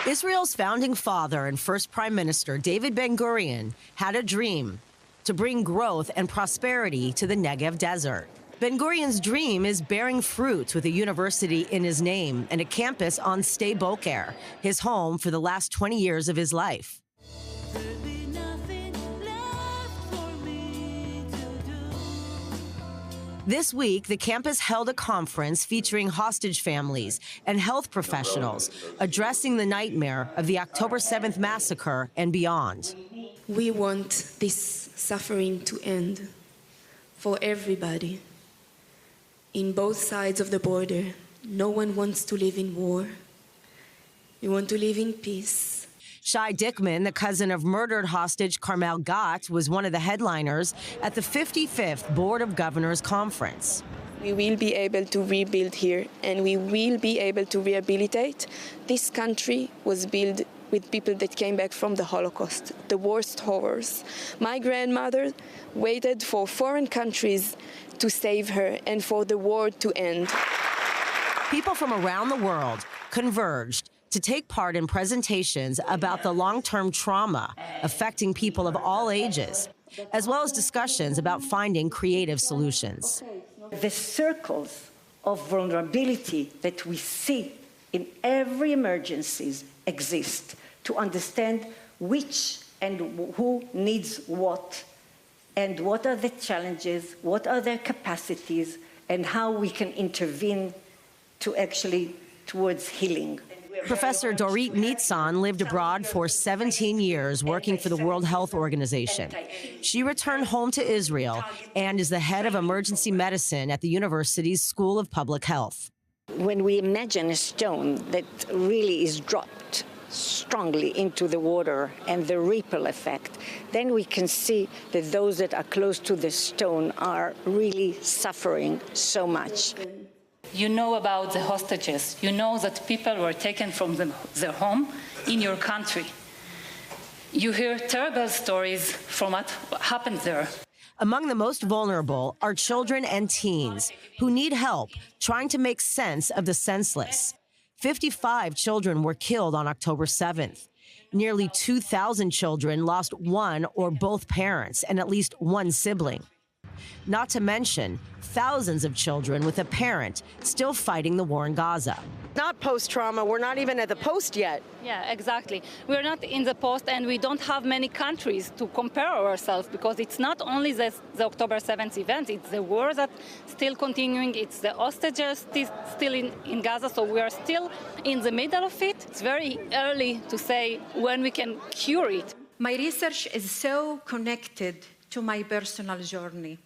Israel's founding father and first prime minister, David Ben Gurion, had a dream to bring growth and prosperity to the Negev desert. Ben Gurion's dream is bearing fruit with a university in his name and a campus on Sde Boker, his home for the last 20 years of his life. This week, the campus held a conference featuring hostage families and health professionals addressing the nightmare of the October 7th massacre and beyond. We want this suffering to end for everybody. In both sides of the border, no one wants to live in war. We want to live in peace. Shai Dickman, the cousin of murdered hostage Carmel Gott, was one of the headliners at the 55th Board of Governors Conference. We will be able to rebuild here, and we will be able to rehabilitate. This country was built with people that came back from the Holocaust, the worst horrors. My grandmother waited for foreign countries to save her and for the war to end. People from around the world converged to take part in presentations about the long-term trauma affecting people of all ages, as well as discussions about finding creative solutions. The circles of vulnerability that we see in every emergency exist to understand which and who needs what, and what are the challenges, what are their capacities, and how we can intervene to actually towards healing. Professor Dorit Nitzan lived abroad for 17 years working for the World Health Organization. She returned home to Israel and is the head of emergency medicine at the university's School of Public Health. When we imagine a stone that really is dropped strongly into the water and the ripple effect, then we can see that those that are close to the stone are really suffering so much. You know about the hostages. You know that people were taken from their home in your country. You hear terrible stories from what happened there. Among the most vulnerable are children and teens who need help trying to make sense of the senseless. 55 children were killed on October 7th. Nearly 2,000 children lost one or both parents and at least one sibling. Not to mention thousands of children with a parent still fighting the war in Gaza. Not post-trauma. We're not even at the post yet. Yeah, exactly. We're not in the post, and we don't have many countries to compare ourselves, because it's not only the October 7th event, it's the war that's still continuing, it's the hostages still in Gaza, so we are still in the middle of it. It's very early to say when we can cure it. My research is so connected to my personal journey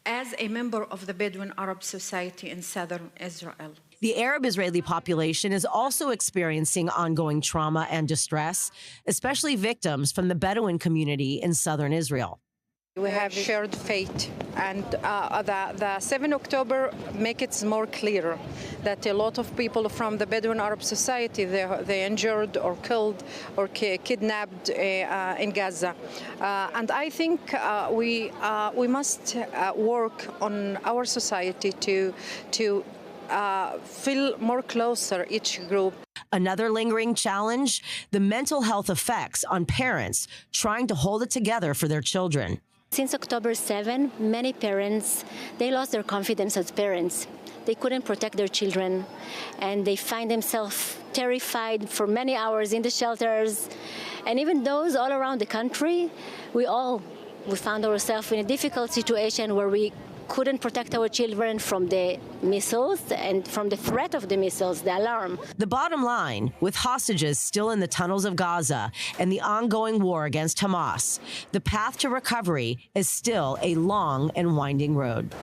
as a member of the Bedouin Arab Society in southern Israel. The Arab Israeli population is also experiencing ongoing trauma and distress, especially victims from the Bedouin community in southern Israel. We have shared fate, and the 7th October makes it more clear that a lot of people from the Bedouin Arab Society, they injured or killed or kidnapped in Gaza. And I think we must work on our society to feel more closer each group. Another lingering challenge, the mental health effects on parents trying to hold it together for their children. Since October 7, many parents, they lost their confidence as parents. They couldn't protect their children, and they find themselves terrified for many hours in the shelters. And even those all around the country, we found ourselves in a difficult situation where we couldn't protect our children from the missiles and from the threat of the missiles, the alarm. The bottom line, with hostages still in the tunnels of Gaza and the ongoing war against Hamas, the path to recovery is still a long and winding road.